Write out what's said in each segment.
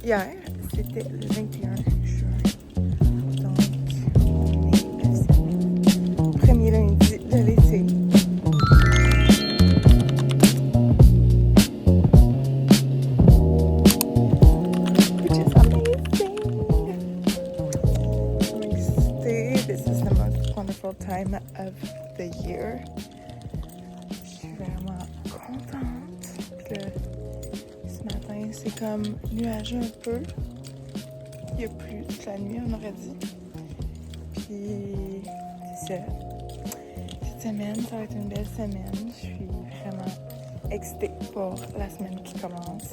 Hier, c'était le 21 juin. Donc, on est le premier lundi de l'été. Which is amazing! I'm excited. This is the most wonderful time of the year. Je suis vraiment contente. Puis là, ce matin, c'est comme nuageux un peu. Il y a plu toute la nuit, on aurait dit. Puis, c'est ça. Cette semaine, ça va être une belle semaine. Je suis vraiment excitée pour la semaine qui commence.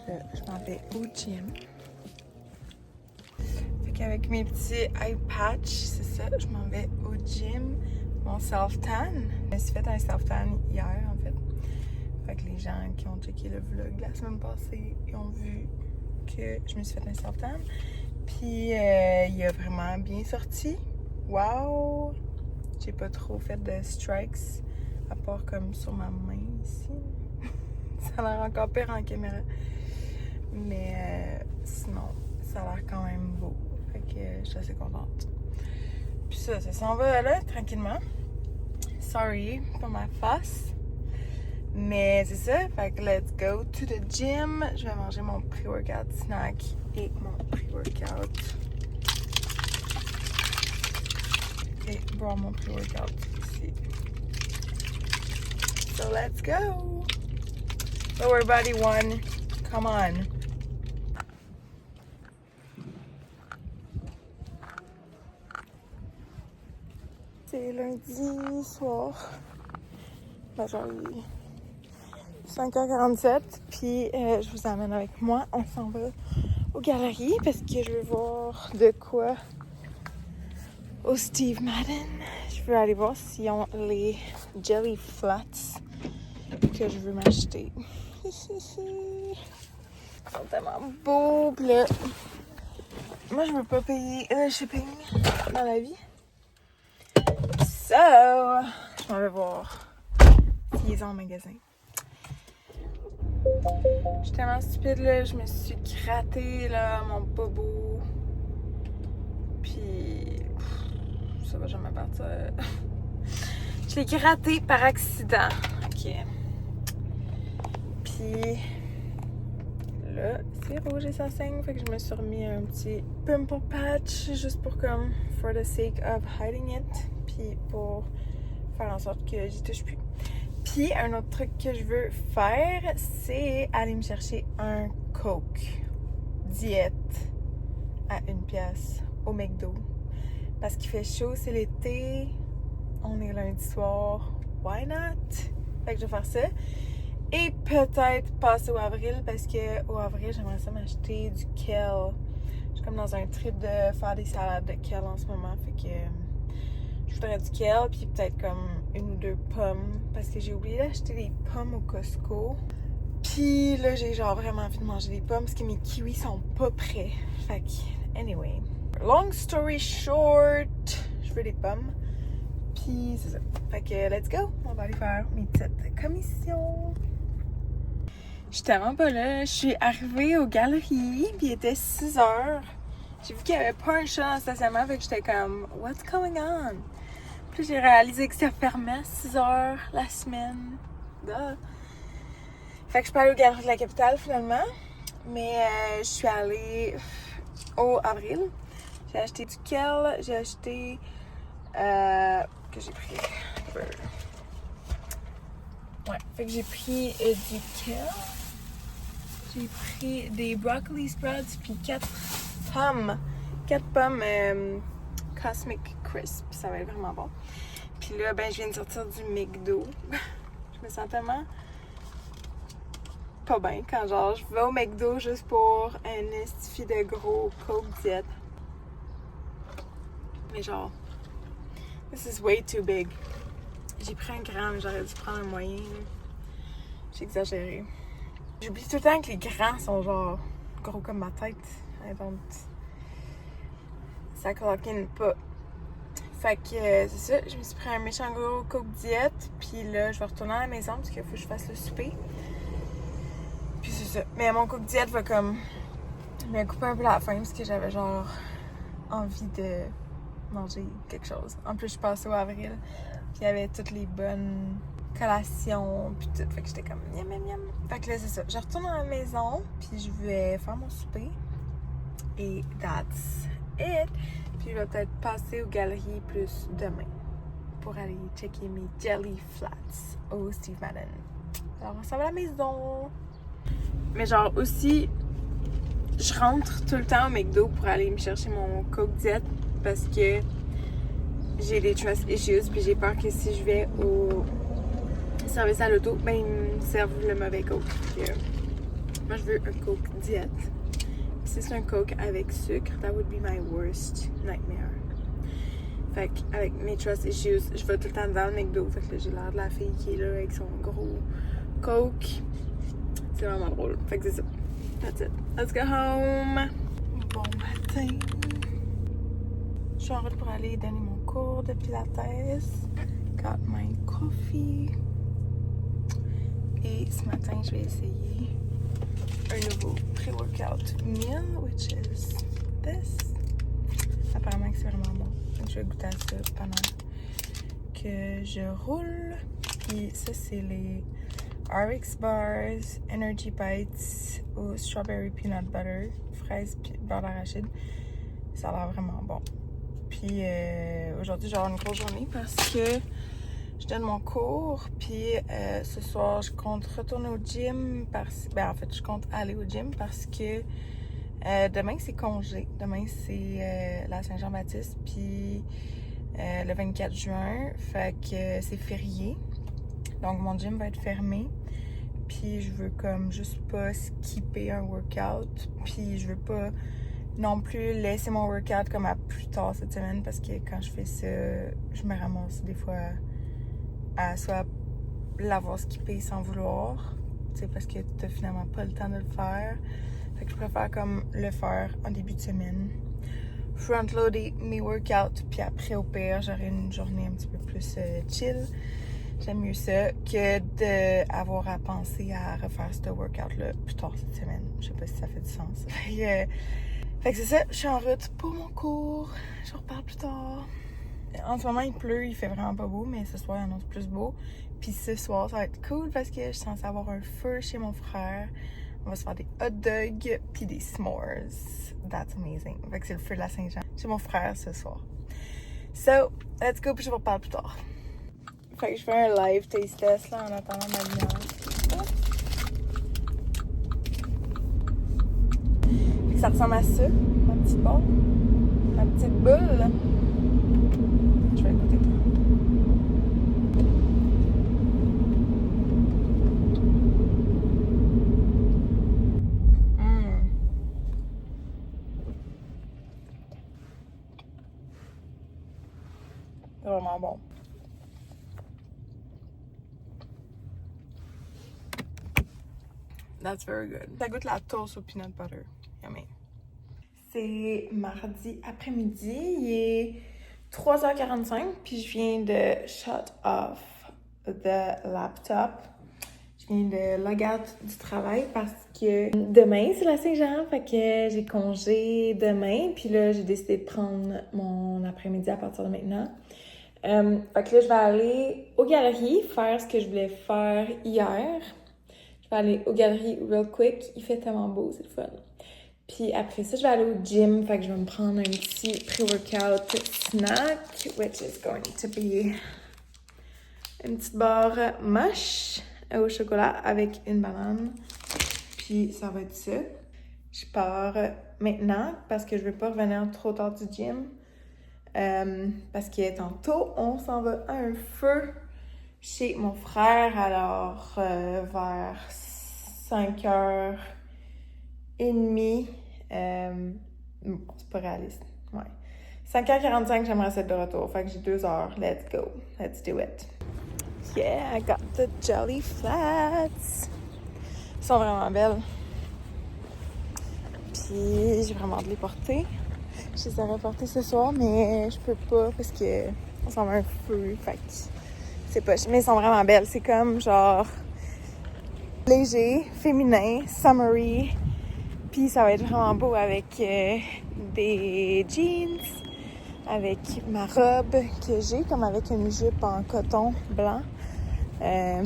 Là, je m'en vais au gym. Fait qu'avec mes petits eye patch, c'est ça, je m'en vais au gym. Mon self-tan. Je me suis fait un self-tan hier, en fait. Fait que les gens qui ont checké le vlog la semaine passée, ils ont vu que je me suis fait un self-tan. Puis, il a vraiment bien sorti. Wow! J'ai pas trop fait de strikes, à part comme sur ma main ici. Ça a l'air encore pire en caméra. Mais sinon, ça a l'air quand même beau. Fait que je suis assez contente. Puis ça s'en va là, tranquillement. Sorry pour ma face. Mais c'est ça, fait que let's go to the gym. Je vais manger mon pre-workout snack et mon pre-workout. Et boire mon pre-workout ici. So let's go! Lower body one, come on! C'est lundi soir. Ben, genre, 5h47, puis je vous amène avec moi. On s'en va aux galeries parce que je veux voir de quoi au Steve Madden. Je veux aller voir s'ils ont les Jelly Flats que je veux m'acheter. Ils sont tellement beaux. Puis là, moi, je veux pas payer le shipping dans la vie. So, je m'en vais voir s'ils ont en magasin. Je suis tellement stupide, là. Je me suis gratté, là, mon bobo. Puis, ça va jamais partir. Je l'ai gratté par accident. OK. Puis, là, c'est rouge et ça saigne. Fait que je me suis remis un petit pimple patch, juste pour comme, for the sake of hiding it. Puis, pour faire en sorte que j'y touche plus. Puis, un autre truc que je veux faire, c'est aller me chercher un Coke diète à 1$ au McDo. Parce qu'il fait chaud, c'est l'été, on est lundi soir, why not? Fait que je vais faire ça. Et peut-être passer au avril, parce que au avril, j'aimerais ça m'acheter du kale. Je suis comme dans un trip de faire des salades de kale en ce moment, fait que je voudrais du kale, puis peut-être comme 1 ou 2 pommes, parce que j'ai oublié d'acheter des pommes au Costco. Puis là, j'ai genre vraiment envie de manger des pommes, parce que mes kiwis sont pas prêts. Fait que, anyway. Long story short, je veux des pommes. Puis c'est ça. Fait que, let's go! On va aller faire mes petites commissions. Je suis tellement pas là. Je suis arrivée aux galeries, puis il était 6h. J'ai vu qu'il n'y avait pas un chat dans le stationnement, fait que j'étais comme, what's going on? Puis j'ai réalisé que ça fermait à 6h la semaine. Duh. Fait que je suis pas allée aux galeries de la capitale finalement. Mais je suis allée au avril. J'ai acheté du kale, j'ai acheté. Que j'ai pris. Ouais, fait que j'ai pris du kale. J'ai pris des broccoli sprouts, puis 4 pommes. 4 pommes Cosmic Crisp. Ça va être vraiment bon. Puis là, ben, je viens de sortir du McDo. Je me sens tellement pas bien quand genre je vais au McDo juste pour un estifi de gros Coke diète. Mais genre, this is way too big. J'ai pris un grand, mais j'aurais dû prendre un moyen. J'ai exagéré. J'oublie tout le temps que les grands sont genre gros comme ma tête. I don't... Ça cloquine pas. Fait que c'est ça, je me suis pris un méchant gros Coke diète. Puis là, je vais retourner à la maison parce qu'il faut que je fasse le souper. Puis c'est ça. Mais mon cook diète va comme me couper un peu la faim parce que j'avais genre envie de manger quelque chose. En plus, je suis passée au avril, puis il y avait toutes les bonnes collations, puis tout. Fait que j'étais comme miam miam miam. Fait que là, c'est ça. Je retourne à la maison, puis je vais faire mon souper. Et that's it. Puis je vais peut-être passer aux galeries plus demain pour aller checker mes jelly flats au Steve Madden. Alors, on s'en va à la maison. Mais genre aussi, je rentre tout le temps au McDo pour aller me chercher mon Coke Diet parce que j'ai des trust issues, puis j'ai peur que si je vais au service à l'auto, ben ils me servent le mauvais Coke. Moi, je veux un Coke Diet. Si c'est un Coke avec sucre, that would be my worst nightmare. Fait qu'avec mes trust issues, je vais tout le temps dans le McDo. Fait que là, j'ai l'air de la fille qui est là avec son gros Coke. C'est vraiment drôle. Fait que c'est ça. That's it. Let's go home! Bon matin. Je suis en route pour aller donner mon cours de pilates. Got my coffee. Et ce matin, je vais essayer un nouveau pre-workout meal, which is this. Apparemment que c'est vraiment bon. Donc je vais goûter à ça pendant que je roule. Puis ça, c'est les RX Bars, Energy Bites au Strawberry Peanut Butter, fraise puis beurre d'arachide. Ça a l'air vraiment bon. Puis aujourd'hui, j'ai une grosse journée parce que je donne mon cours, puis ce soir, je compte retourner au gym en fait, je compte aller au gym parce que demain, c'est congé. Demain, c'est la Saint-Jean-Baptiste, puis le 24 juin, fait que c'est férié. Donc, mon gym va être fermé, puis je veux comme juste pas skipper un workout, puis je veux pas non plus laisser mon workout comme à plus tard cette semaine parce que quand je fais ça, je me ramasse des fois à soit l'avoir skippé sans vouloir, tu sais, parce que t'as finalement pas le temps de le faire. Fait que je préfère comme le faire en début de semaine. Front-loader mes workouts, puis après au pire, j'aurai une journée un petit peu plus chill. J'aime mieux ça que d'avoir à penser à refaire ce workout-là plus tard cette semaine. Je sais pas si ça fait du sens. Fait que c'est ça, je suis en route pour mon cours. Je vous reparle plus tard. En ce moment, il pleut, il fait vraiment pas beau, mais ce soir, il annonce plus beau. Puis ce soir, ça va être cool parce que je suis censée avoir un feu chez mon frère. On va se faire des hot dogs puis des s'mores. That's amazing. Fait que c'est le feu de la Saint-Jean chez mon frère ce soir. So, let's go, puis je vous reparle plus tard. Fait que je fais un live taste test là en attendant ma viande. Fait que ça ressemble à ça, ma petite boule. Ma petite boule. Je vais écouter. C'est vraiment bon. That's very good. Ça goûte la toast au peanut butter. Yummy. C'est mardi après-midi. Il est 3h45. Puis je viens de shut off the laptop. Je viens de log out du travail parce que demain, c'est la Saint-Jean. Fait que j'ai congé demain. Puis là, j'ai décidé de prendre mon après-midi à partir de maintenant. Fait que là, je vais aller aux galeries faire ce que je voulais faire hier. Je vais aller aux galeries real quick. Il fait tellement beau, c'est le fun. Puis après ça, je vais aller au gym. Fait que je vais me prendre un petit pre-workout snack, which is going to be une petite barre mâche au chocolat avec une banane. Puis ça va être ça. Je pars maintenant parce que je veux pas revenir trop tard du gym. Parce que tantôt, on s'en va à un feu chez mon frère. Alors, vers 5h30. C'est pas réaliste. Ouais. 5h45, j'aimerais être de retour. Fait que j'ai 2 heures. Let's go. Let's do it. Yeah, I got the jelly flats. Elles sont vraiment belles. Puis, j'ai vraiment hâte de les porter. Je les aurais portées ce soir, mais je peux pas parce que on s'en va un feu. Fait que c'est pas... Mais elles sont vraiment belles. C'est comme genre léger, féminin, summery. Puis ça va être vraiment beau avec des jeans, avec ma robe que j'ai, comme avec une jupe en coton blanc. Fait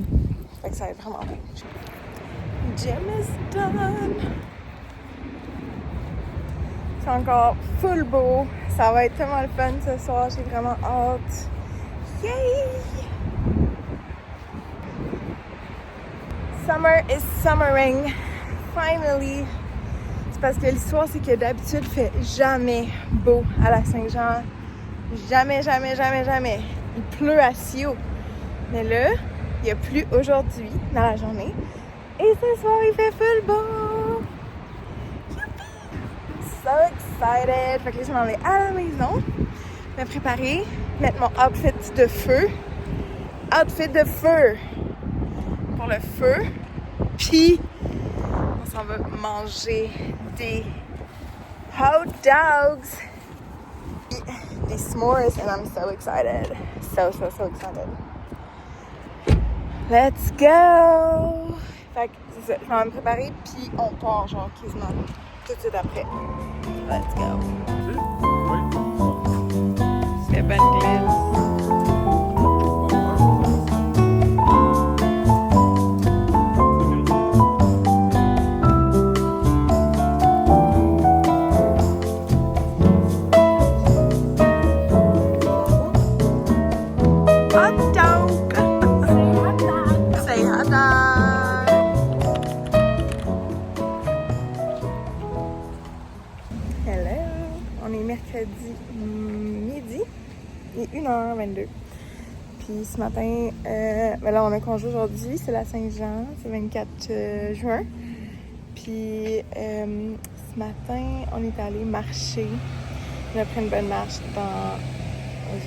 que ça va être vraiment beau. Gym is done! C'est encore full beau. Ça va être tellement le fun ce soir. J'ai vraiment hâte. Yay! Summer is summering. Finally! C'est parce que l'histoire, c'est que d'habitude, il fait jamais beau à la Saint-Jean. Jamais, jamais, jamais, jamais. Il pleut à Sio. Mais là, il a plu aujourd'hui, dans la journée. Et ce soir, il fait full beau! So excited! Fait que là, je m'en vais à la maison, me préparer, mettre mon outfit de feu. Outfit de feu! Pour le feu. Puis, on s'en va manger des hot dogs! Des s'mores, and I'm so excited. So excited. Let's go! Fait que c'est ça, je vais me préparer, puis on part genre quasiment tout de suite après. Let's go! C'est bonne glace. Mercredi midi, il est 1h22. Puis ce matin, ben là on a congé aujourd'hui, c'est la Saint-Jean, c'est 24 juin. Puis ce matin, on est allé marcher. On a pris une bonne marche dans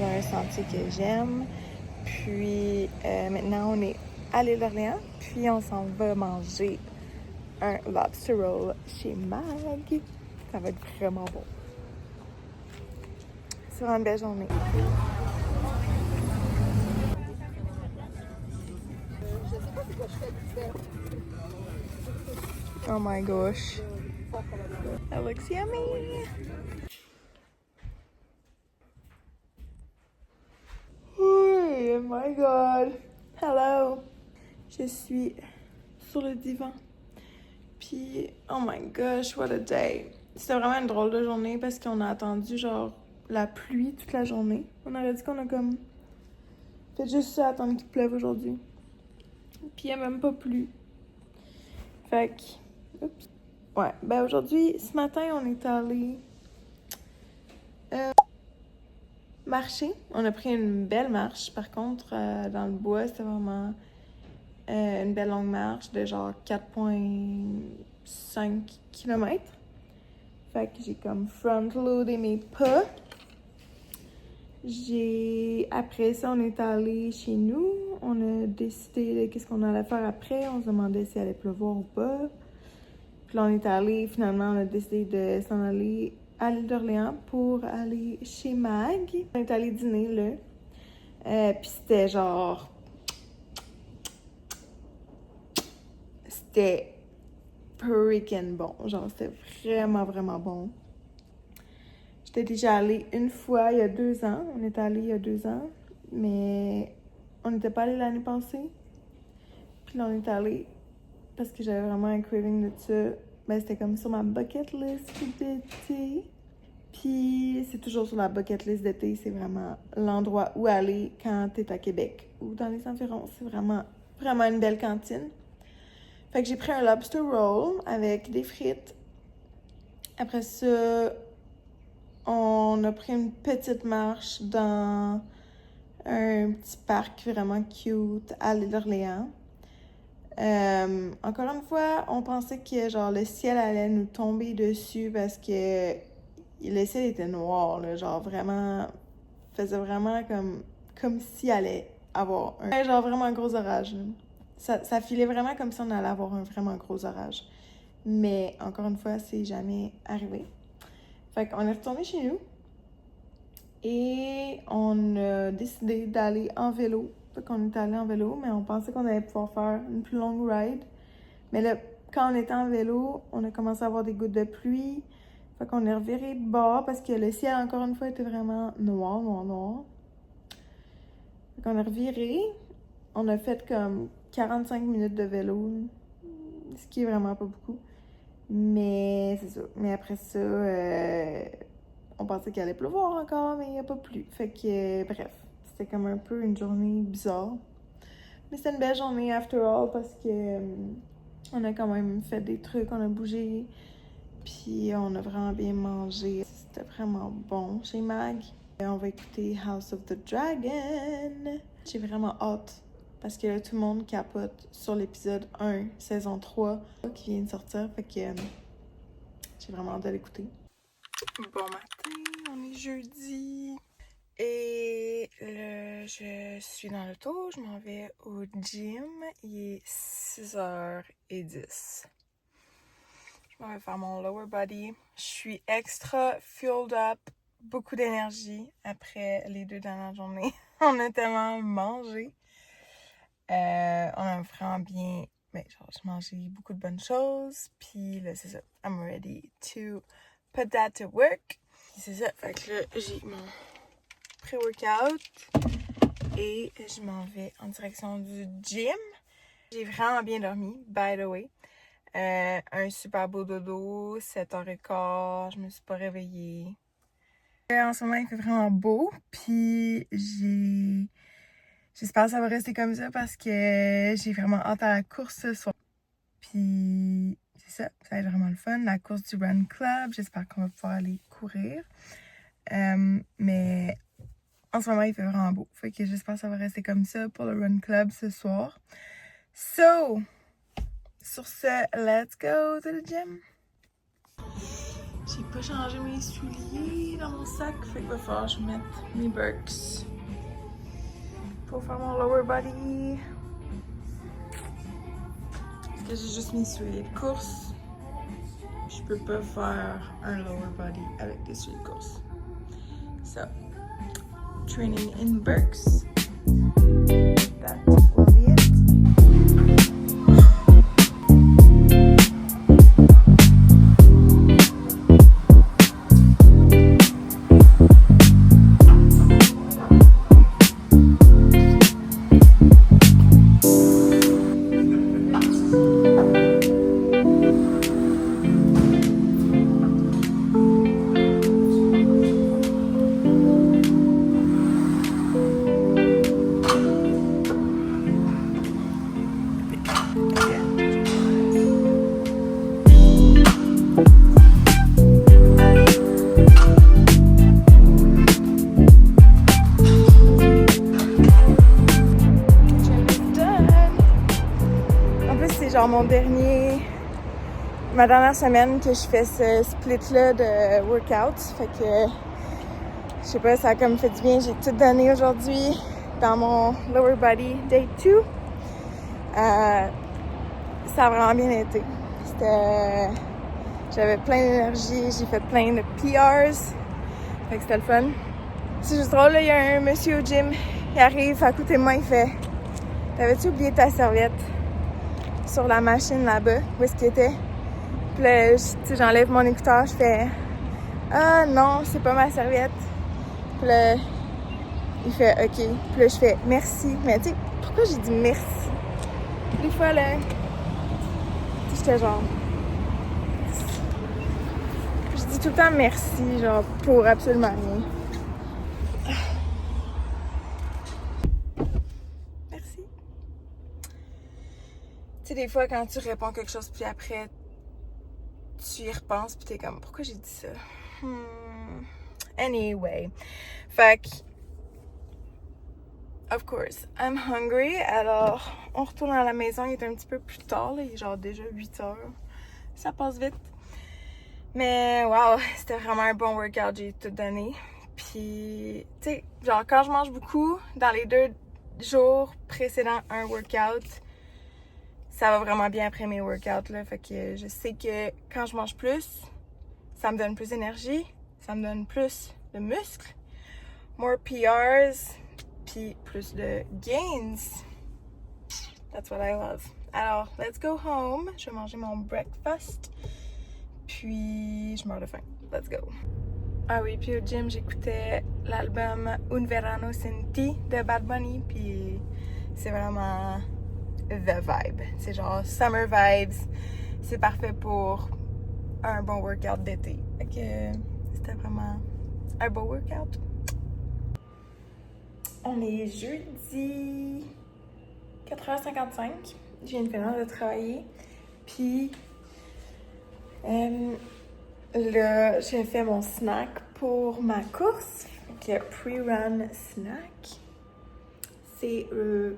un sentier que j'aime. Puis maintenant, on est à l'île d'Orléans. Puis on s'en va manger un lobster roll chez Mag. Ça va être vraiment bon. C'est vraiment une belle journée. Oh my gosh. That looks yummy. Oh my god. Hello. Je suis sur le divan. Puis, oh my gosh, what a day. C'était vraiment une drôle de journée parce qu'on a attendu genre la pluie toute la journée. On aurait dit qu'on a comme fait juste ça, attendre qu'il pleuve aujourd'hui. Puis il n'y a même pas plu. Fait que, oups. Ouais, ben aujourd'hui, ce matin, on est allé marcher. On a pris une belle marche. Par contre, dans le bois, c'était vraiment une belle longue marche de genre 4,5 km. Fait que j'ai comme front-loadé mes pas. Après ça, on est allé chez nous. On a décidé de qu'est-ce qu'on allait faire après. On se demandait s'il allait pleuvoir ou pas. Puis là, on est allé, finalement, on a décidé de s'en aller à l'île d'Orléans pour aller chez Mag. On est allé dîner là. Puis c'était genre... C'était freaking bon. Genre, c'était vraiment, vraiment bon. J'étais déjà allée une fois il y a 2 ans. On est allé il y a 2 ans. Mais on n'était pas allé l'année passée. Puis là, on est allé parce que j'avais vraiment un craving de ça. Ben, c'était comme sur ma bucket list d'été. Puis c'est toujours sur la bucket list d'été. C'est vraiment l'endroit où aller quand t'es à Québec ou dans les environs. C'est vraiment, vraiment une belle cantine. Fait que j'ai pris un lobster roll avec des frites. Après ça, on a pris une petite marche dans un petit parc vraiment cute à l'île d'Orléans. Encore une fois, on pensait que genre le ciel allait nous tomber dessus parce que le ciel était noir, là, genre vraiment, faisait vraiment comme s'il allait avoir genre vraiment un gros orage. Ça filait vraiment comme si on allait avoir un vraiment gros orage. Mais encore une fois, c'est jamais arrivé. Fait qu'on est retourné chez nous et on a décidé d'aller en vélo. Fait qu'on est allé en vélo, mais on pensait qu'on allait pouvoir faire une plus longue ride. Mais là, quand on était en vélo, on a commencé à avoir des gouttes de pluie. Fait qu'on est reviré de bord parce que le ciel, encore une fois, était vraiment noir, noir, noir. Fait qu'on est reviré. On a fait comme 45 minutes de vélo, ce qui est vraiment pas beaucoup. Mais c'est ça. Mais après ça, on pensait qu'il allait pleuvoir encore, mais il n'y a pas plu. Fait que, bref, c'était comme un peu une journée bizarre. Mais c'était une belle journée after all parce que on a quand même fait des trucs, on a bougé, puis on a vraiment bien mangé. C'était vraiment bon chez Mag. On va écouter House of the Dragon. J'ai vraiment hâte parce que là, tout le monde capote sur l'épisode 1, saison 3, qui vient de sortir. Fait que j'ai vraiment hâte de l'écouter. Bon matin, on est jeudi. Et là, je suis dans l'auto, je m'en vais au gym. Il est 6h10. Je m'en vais faire mon lower body. Je suis extra fueled up, beaucoup d'énergie après les 2 dernières journées. On a tellement mangé. On a vraiment bien... Mais genre, j'ai mangé beaucoup de bonnes choses. Puis là, c'est ça. I'm ready to put that to work. Puis c'est ça. Fait que là, j'ai mon pré-workout et je m'en vais en direction du gym. J'ai vraiment bien dormi, by the way. Un super beau dodo, 7h15, je me suis pas réveillée. En ce moment, il fait vraiment beau, puis j'espère que ça va rester comme ça parce que j'ai vraiment hâte à la course ce soir. Puis c'est ça, ça va être vraiment le fun. La course du Run Club, j'espère qu'on va pouvoir aller courir. Mais en ce moment, il fait vraiment beau. Fait que j'espère que ça va rester comme ça pour le Run Club ce soir. So, sur ce, let's go to the gym. J'ai pas changé mes souliers dans mon sac, fait qu'il va falloir que je mette mes Birks pour faire mon lower body. Parce que j'ai juste mes souliers de course. Je peux pas faire un lower body avec des souliers de course. So, training in Birks. That will be it. Genre ma dernière semaine que je fais ce split-là de workout. Fait que, je sais pas, ça a comme fait du bien. J'ai tout donné aujourd'hui dans mon lower body day 2. Ça a vraiment bien été. J'avais plein d'énergie, j'ai fait plein de PRs. Fait que c'était le fun. C'est juste drôle, là, il y a un monsieur au gym, il arrive à côté de moi, il fait « T'avais-tu oublié ta serviette? » Sur la machine là-bas, où est-ce qu'il était. Puis là, j'enlève mon écouteur, je fais « Ah non, c'est pas ma serviette. » Puis là, il fait « Ok. » Puis là, je fais « Merci. » Mais tu sais, pourquoi j'ai dit « Merci? » Des fois, là, j'étais genre... Je dis tout le temps « Merci », genre, pour absolument rien. Tu sais, des fois, quand tu réponds quelque chose, puis après, tu y repenses, puis t'es comme, pourquoi j'ai dit ça? Anyway. Fait que, of course, I'm hungry. Alors, on retourne à la maison. Il est un petit peu plus tard, là. Il est genre déjà 8h. Ça passe vite. Mais, wow, c'était vraiment un bon workout. J'ai tout donné. Puis, tu sais, genre, quand je mange beaucoup, dans les 2 jours précédents un workout, ça va vraiment bien après mes workouts, là. Fait que je sais que quand je mange plus, ça me donne plus d'énergie, ça me donne plus de muscles, more PRs, puis plus de gains. That's what I love. Alors, let's go home. Je vais manger mon breakfast. Puis, je meurs de faim. Let's go. Ah oui, puis au gym, j'écoutais l'album Un Verano Sin Ti de Bad Bunny. Puis, c'est vraiment the vibe. C'est genre summer vibes. C'est parfait pour un bon workout d'été. Fait que c'était vraiment un beau workout. On est jeudi 4h55. Je viens de finir de travailler. Puis là, j'ai fait mon snack pour ma course. Fait que pre-run snack. C'est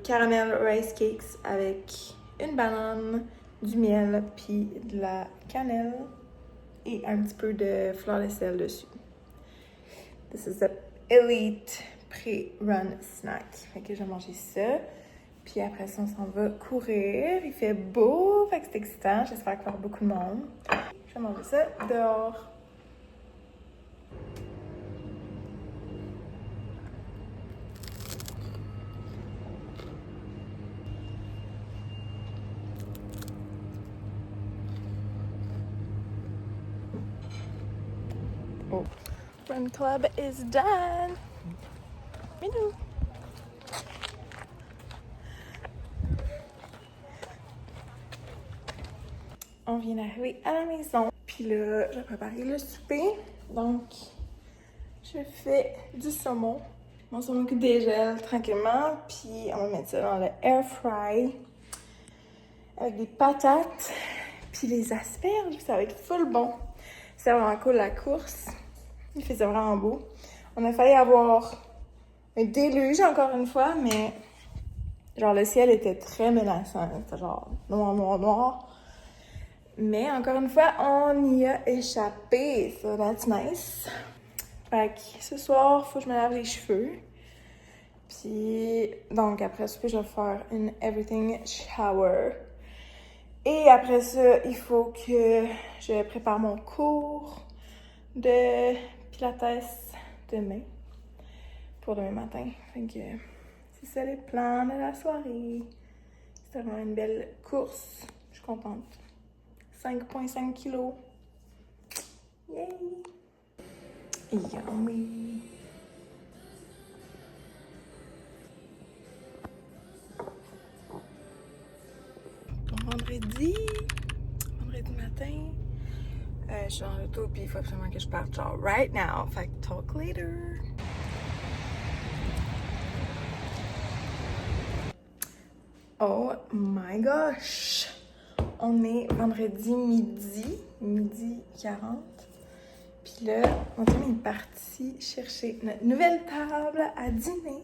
caramel rice cakes avec une banane, du miel, puis de la cannelle et un petit peu de fleur de sel dessus. This is the elite pre-run snack. Fait que j'ai mangé ça. Puis après ça, on s'en va courir. Il fait beau, fait que c'est excitant. J'espère qu'il va y avoir beaucoup de monde. Je vais manger ça dehors. Oh. Run club is done. Minou. On vient d'arriver à la maison. Puis là, j'ai préparé le souper. Donc, je fais du saumon. Mon saumon qui dégèle tranquillement. Puis, on va mettre ça dans le air fry. Avec des patates. Puis les asperges. Ça va être full bon. C'est vraiment cool la course. Il faisait vraiment beau. On a failli avoir un déluge encore une fois, mais genre le ciel était très menaçant. C'était genre noir, noir, noir. Mais encore une fois, on y a échappé. So that's nice. Fait que ce soir, faut que je me lave les cheveux. Puis, donc après ça, je vais faire une everything shower. Et après ça, il faut que je prépare mon cours de pilates demain. Pour demain matin. Fait que c'est ça les plans de la soirée. C'était vraiment une belle course. Je suis contente. 5,5 kilos. Yay! Yummy! Bon vendredi matin, je suis dans l'auto puis il faut absolument que je parte genre right now. Fait que talk later! Oh my gosh! On est vendredi midi 40. Puis là, mon chum est parti chercher notre nouvelle table à dîner.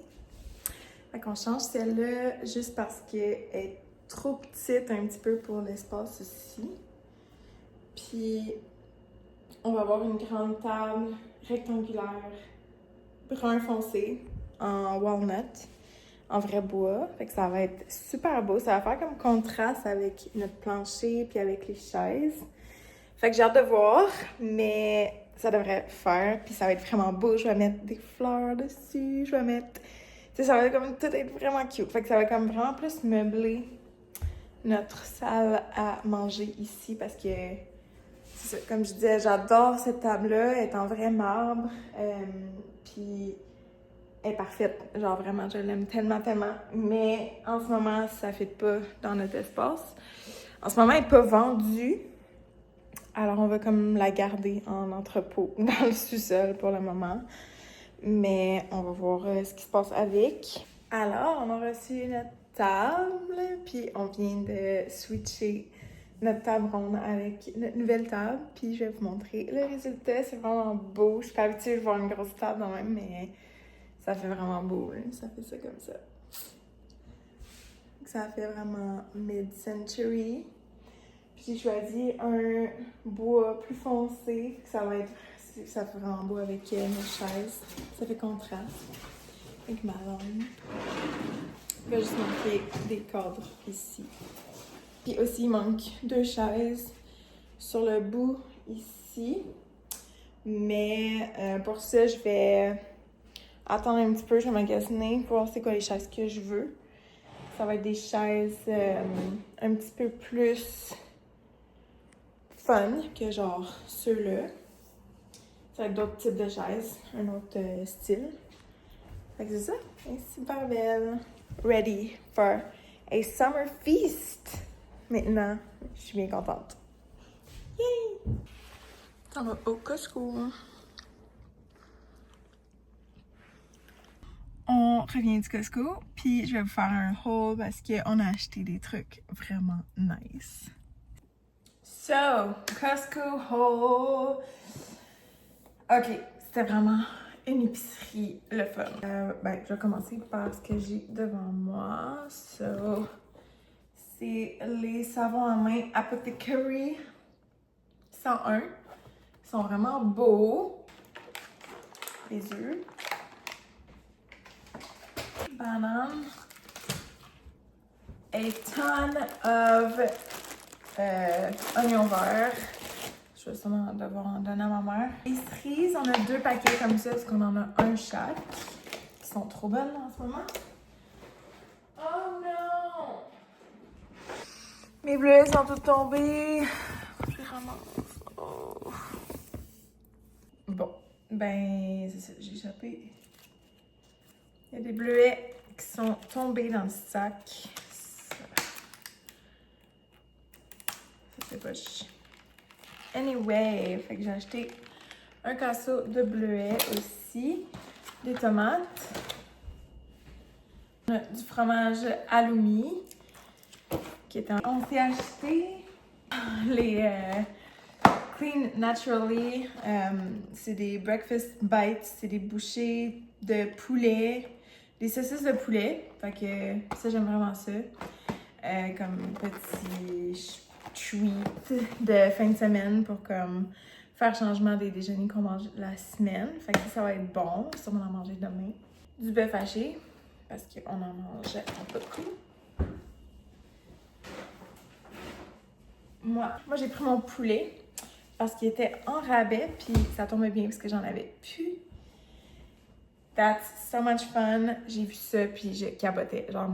Fait qu'on change celle-là juste parce qu'elle est trop petite un petit peu pour l'espace ici. Puis on va avoir une grande table rectangulaire brun foncé en walnut, en vrai bois. Fait que ça va être super beau. Ça va faire comme contraste avec notre plancher puis avec les chaises. Fait que j'ai hâte de voir, mais ça devrait faire. Puis ça va être vraiment beau. Je vais mettre des fleurs dessus. Je vais mettre... Tu sais, ça va comme tout être vraiment cute. Fait que ça va comme vraiment plus meubler notre salle à manger ici parce que, c'est ça, comme je disais, j'adore cette table-là. Elle est en vrai marbre. Puis elle est parfaite. Genre vraiment, je l'aime tellement, tellement. Mais en ce moment, ça ne fit pas dans notre espace. En ce moment, elle n'est pas vendue. Alors, on va comme la garder en entrepôt dans le sous-sol pour le moment. Mais on va voir ce qui se passe avec. Alors, on a reçu notre table, puis on vient de switcher notre table ronde avec notre nouvelle table. Puis je vais vous montrer le résultat. C'est vraiment beau. Je suis pas habituée de voir une grosse table quand même, mais ça fait vraiment beau. Hein? Ça fait ça comme ça. Ça fait vraiment mid-century. Puis j'ai choisi un bois plus foncé. Ça fait vraiment beau avec nos chaises. Ça fait contraste avec ma lampe. Il va juste manquer des cadres ici. Puis aussi, il manque 2 chaises sur le bout ici. Mais pour ça, je vais attendre un petit peu. Je vais magasiner pour voir c'est quoi les chaises que je veux. ça va être des chaises un petit peu plus fun que genre ceux-là. Ça va être d'autres types de chaises, un autre style. Fait que c'est ça, elle est super belle. Ready for a summer feast. Maintenant, je suis bien contente. Yay! On va au Costco. On revient du Costco, puis je vais vous faire un haul parce qu'on a acheté des trucs vraiment nice. So, Costco haul. Ok, c'était vraiment une épicerie le fun. Je vais commencer par ce que j'ai devant moi. So, c'est les savons à main Apothecary 101. Ils sont vraiment beaux. Les yeux. Banane. A ton of oignons verts. Je vais sûrement devoir en donner à ma mère. Les cerises, on a 2 paquets comme ça, parce qu'on en a un chaque. Qui sont trop belles en ce moment. Oh non! Mes bleuets sont tous tombés. Je les ramasse. Oh. Bon, ben, c'est ça, j'ai échappé. Il y a des bleuets qui sont tombés dans le sac. Ça c'est pas chiant. Anyway, fait que j'ai acheté un casseau de bleuets aussi, des tomates, du fromage halloumi qui est on s'est acheté les Clean Naturally, c'est des breakfast bites, c'est des bouchées de poulet, des saucisses de poulet, fait que ça j'aime vraiment ça, comme petit treat de fin de semaine pour comme faire changement des déjeuners qu'on mange la semaine. Fait que ça va être bon. Sûrement en manger demain. Du bœuf haché, parce qu'on en mange beaucoup. Moi j'ai pris mon poulet parce qu'il était en rabais, puis ça tombait bien parce que j'en avais plus. That's so much fun. J'ai vu ça, puis j'ai capoté. Genre,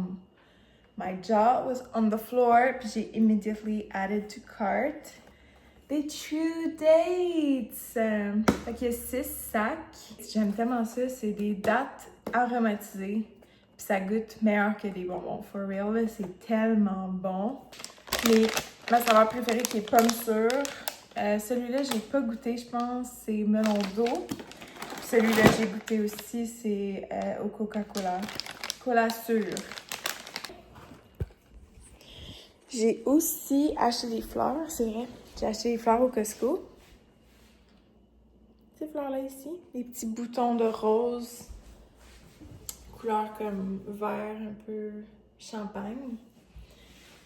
my jaw was on the floor, puis j'ai immediately added to cart. Des true dates! Fait qu'il y a 6 sacs. J'aime tellement ça, c'est des dattes aromatisées. Puis ça goûte meilleur que des bonbons. For real, là, c'est tellement bon. Ma saveur préférée qui est pomme sûre. Celui-là, j'ai pas goûté, je pense, c'est melon d'eau. Celui-là, j'ai goûté aussi, c'est au Coca-Cola. Cola sûre. J'ai aussi acheté des fleurs, c'est vrai. J'ai acheté des fleurs au Costco. Ces fleurs-là ici, des petits boutons de rose, couleur comme vert, un peu champagne.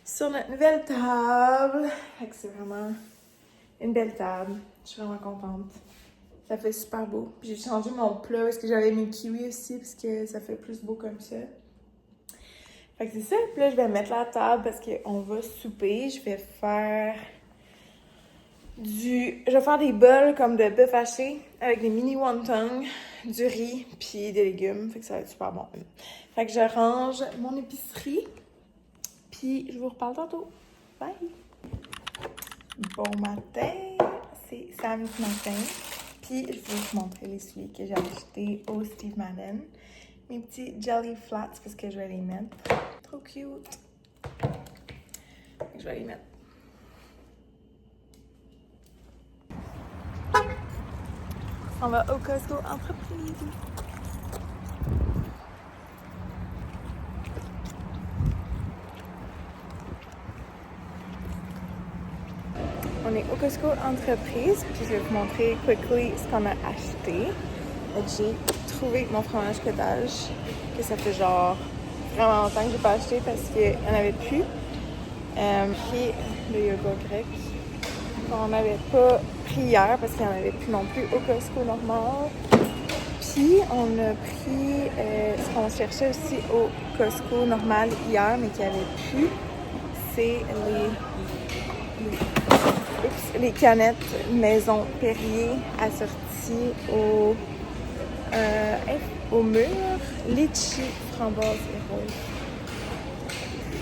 Sur notre nouvelle table. Fait que c'est vraiment une belle table. Je suis vraiment contente. Ça fait super beau. Puis j'ai changé mon plat parce que j'avais mes kiwis aussi, parce que ça fait plus beau comme ça. Fait que c'est ça. Puis là, je vais mettre la table parce qu'on va souper. Je vais faire des bols comme de bœuf haché avec des mini wontons, du riz, puis des légumes. Fait que ça va être super bon. Fait que je range mon épicerie. Puis je vous reparle tantôt. Bye! Bon matin. C'est samedi matin. Puis je vais vous montrer les souliers que j'ai achetés au Steve Madden. Mes petits Jelly Flats, parce que je vais les mettre. Trop cute! Je vais les mettre. On va au Costco Entreprise. On est au Costco Entreprise, puis je vais vous montrer quickly ce qu'on a acheté. J'ai trouvé mon fromage cottage, que ça fait genre vraiment longtemps que j'ai pas acheté parce qu'il n'y en avait plus. Puis le yogourt grec qu'on n'avait pas pris hier parce qu'il n'y en avait plus non plus au Costco normal. Puis on a pris ce qu'on cherchait aussi au Costco normal hier mais qu'il n'y avait plus. C'est les canettes Maison Perrier assorties au mûr, litchi, framboise et rose.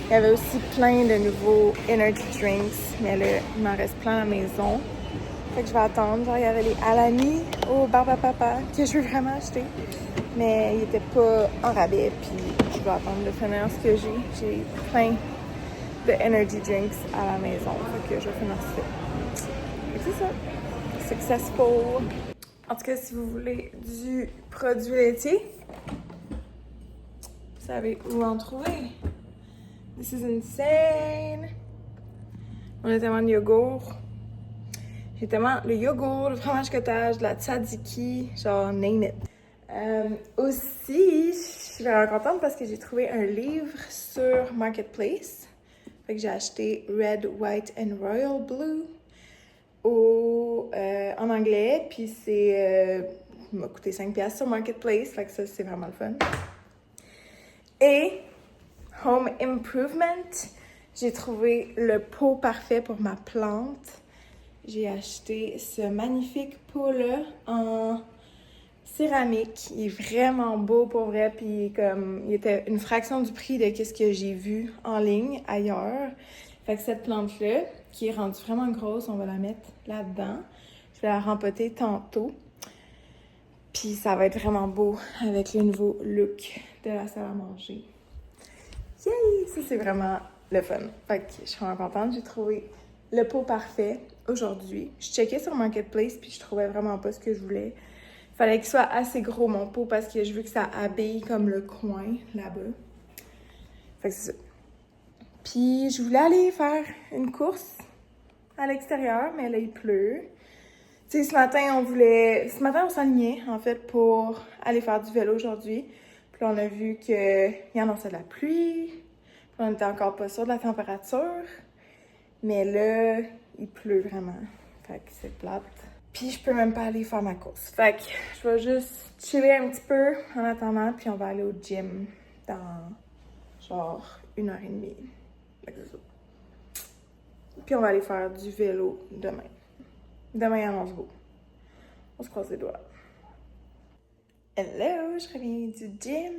Il y avait aussi plein de nouveaux energy drinks, mais là, il m'en reste plein à la maison. Fait que je vais attendre. Genre, il y avait les Alani au Barbapapa que je veux vraiment acheter. Mais ils n'étaient pas en rabais, puis je vais attendre de finir ce que j'ai. J'ai plein de energy drinks à la maison, fait que je vais finir ça. Et c'est ça. Successful. En tout cas, si vous voulez du produit laitier, vous savez où en trouver. This is insane. On a tellement de yogourt. J'ai tellement le yogourt, le fromage cottage, de la tzatziki, genre name it. Aussi, je suis vraiment contente parce que j'ai trouvé un livre sur Marketplace. Fait que j'ai acheté Red, White and Royal Blue en anglais. Puis c'est m'a coûté 5$ sur Marketplace. Fait que ça, c'est vraiment le fun. Et Home Improvement, j'ai trouvé le pot parfait pour ma plante. J'ai acheté ce magnifique pot-là en céramique. Il est vraiment beau pour vrai, puis comme il était une fraction du prix de ce que j'ai vu en ligne ailleurs. Fait que cette plante-là, qui est rendue vraiment grosse, on va la mettre là-dedans. Je vais la rempoter tantôt. Puis ça va être vraiment beau avec le nouveau look de la salle à manger. Yay! Ça, c'est vraiment le fun. Fait que je suis vraiment contente. J'ai trouvé le pot parfait aujourd'hui. Je checkais sur Marketplace, puis je trouvais vraiment pas ce que je voulais. Il fallait qu'il soit assez gros, mon pot, parce que je veux que ça habille comme le coin, là-bas. Fait que c'est ça. Puis, je voulais aller faire une course à l'extérieur, mais là, il pleut. Tu sais, ce matin, on s'alignait, en fait, pour aller faire du vélo aujourd'hui. Puis là, on a vu qu'il annonçait de la pluie. Puis on n'était encore pas sûr de la température. Mais là, il pleut vraiment. Fait que c'est plate. Puis je peux même pas aller faire ma course. Fait que je vais juste chiller un petit peu en attendant, puis on va aller au gym dans genre 1h30. Fait que c'est ça. Puis on va aller faire du vélo demain. Demain, il annonce beau. On se croise les doigts. Hello, je reviens du gym.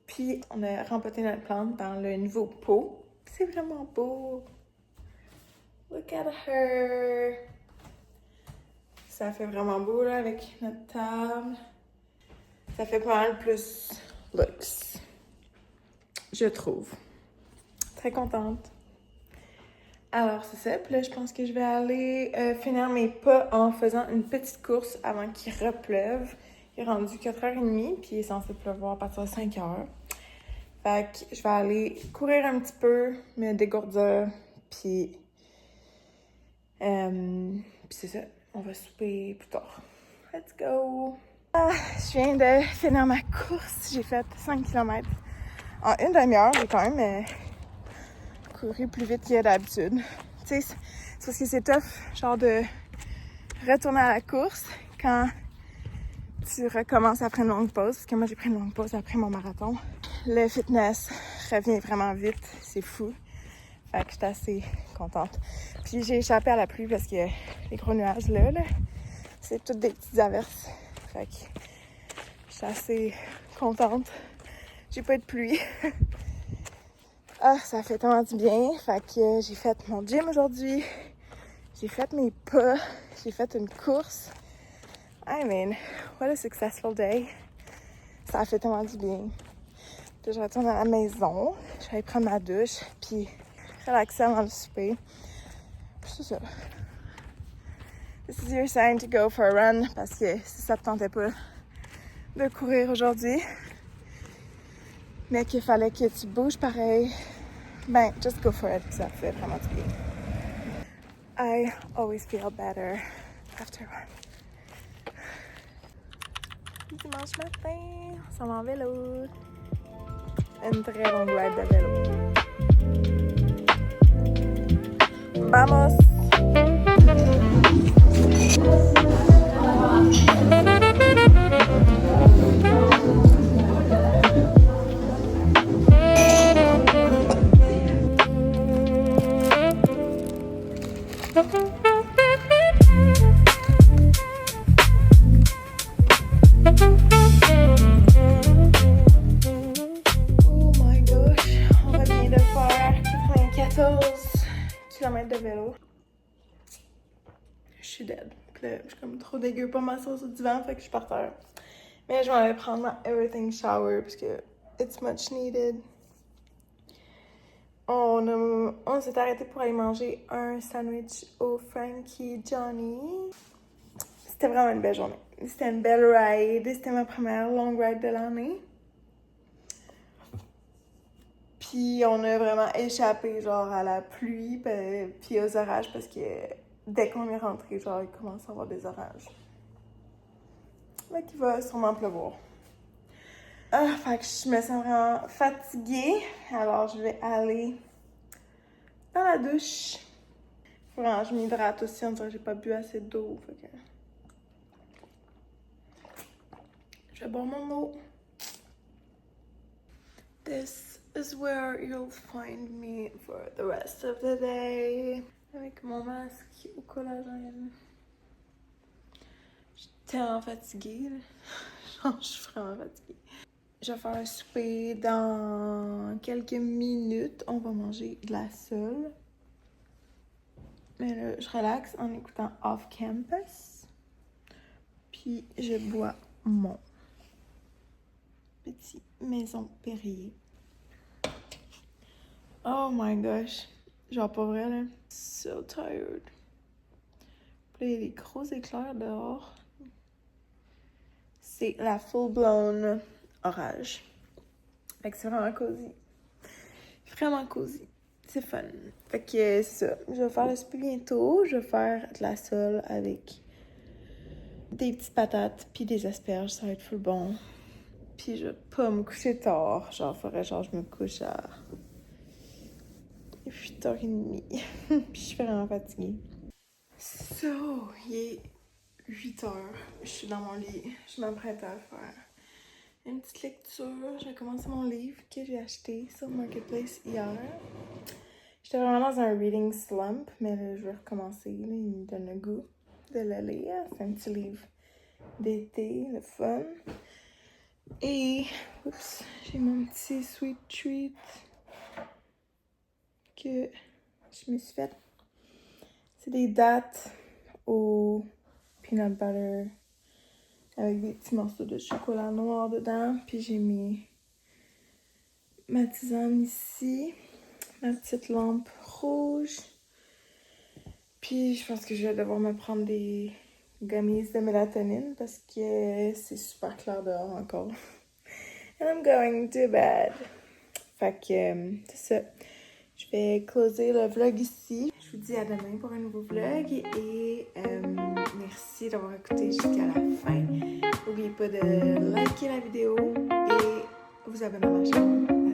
Puis on a rempoté notre plante dans le nouveau pot. C'est vraiment beau. Look at her. Ça fait vraiment beau là avec notre table. Ça fait pas mal plus luxe, je trouve. Très contente. Alors c'est ça, puis là je pense que je vais aller finir mes pas en faisant une petite course avant qu'il repleuve. Il est rendu 4h30, puis il est censé pleuvoir à partir de 5h. Fait que je vais aller courir un petit peu, me dégourdir, puis c'est ça. On va souper plus tard. Let's go! Je viens de finir ma course. J'ai fait 5 km en une demi-heure. J'ai quand même couru plus vite que d'habitude. Tu sais, c'est parce que c'est tough, genre de retourner à la course quand tu recommences après une longue pause. Parce que moi, j'ai pris une longue pause après mon marathon. Le fitness revient vraiment vite. C'est fou. Fait que j'étais assez contente. Puis j'ai échappé à la pluie parce que les gros nuages là, c'est toutes des petites averses. Fait que j'étais assez contente. J'ai pas eu de pluie. Ça fait tellement du bien. Fait que j'ai fait mon gym aujourd'hui. J'ai fait mes pas. J'ai fait une course. I mean, what a successful day. Ça a fait tellement du bien. Puis je retourne à la maison. Je vais aller prendre ma douche. Puis relaxer avant le souper. Puis c'est ça. This is your sign to go for a run. Parce que si ça te tentait pas de courir aujourd'hui, mais qu'il fallait que tu bouges pareil, ben, just go for it. Ça fait vraiment du bien. I always feel better after a run. Dimanche matin, on s'en va en vélo. Une très longue ride de vélo. Vamos! Oh my gosh, on revient de faire Puis là, je suis comme trop dégueu pour m'asseoir sur le divan, fait que je suis par terre. Mais je vais aller prendre ma everything shower parce que it's much needed. On s'est arrêté pour aller manger un sandwich au Frankie Johnny. C'était vraiment une belle journée. C'était une belle ride. C'était ma première long ride de l'année. Puis on a vraiment échappé genre à la pluie puis aux orages parce que dès qu'on est rentré, genre il commence à avoir des orages. Fait qu'il va sûrement pleuvoir. Fait que je me sens vraiment fatiguée. Alors je vais aller dans la douche. Vraiment, je m'hydrate aussi, on dirait que j'ai pas bu assez d'eau. Fait que... je vais boire mon eau. This is where you'll find me for the rest of the day. Avec mon masque au collagène. Je suis tellement fatiguée. Genre, je suis vraiment fatiguée. Je vais faire un souper dans quelques minutes. On va manger de la sole. Mais là, je relaxe en écoutant Off Campus. Puis je bois mon petit Maison Perrier. Oh my gosh. Genre pas vrai là. So tired. Puis il y a des gros éclairs dehors. C'est la full-blown orage. Fait que c'est vraiment cosy. Vraiment cosy. C'est fun. Fait que c'est ça. Je vais faire le souper bientôt. Je vais faire de la sole avec des petites patates puis des asperges. Ça va être full bon. Puis je vais pas me coucher tard. Genre, faudrait genre je me couche à 8h30. Puis je suis vraiment fatiguée. So, il est 8h. Je suis dans mon lit. Je m'apprête à faire une petite lecture. J'ai commencé mon livre que j'ai acheté sur Marketplace hier. J'étais vraiment dans un reading slump, mais là, je vais recommencer. Là, il me donne le goût de le lire. C'est un petit livre d'été, le fun. Et, oups, j'ai mon petit sweet treat que je me suis fait. C'est des dattes au peanut butter avec des petits morceaux de chocolat noir dedans. Puis j'ai mis ma tisane ici, ma petite lampe rouge. Puis je pense que je vais devoir me prendre des gummies de mélatonine parce que c'est super clair dehors encore. And I'm going to bed. Fait que c'est ça. Je vais closer le vlog ici. Je vous dis à demain pour un nouveau vlog et merci d'avoir écouté jusqu'à la fin. N'oubliez pas de liker la vidéo et vous abonner à ma chaîne.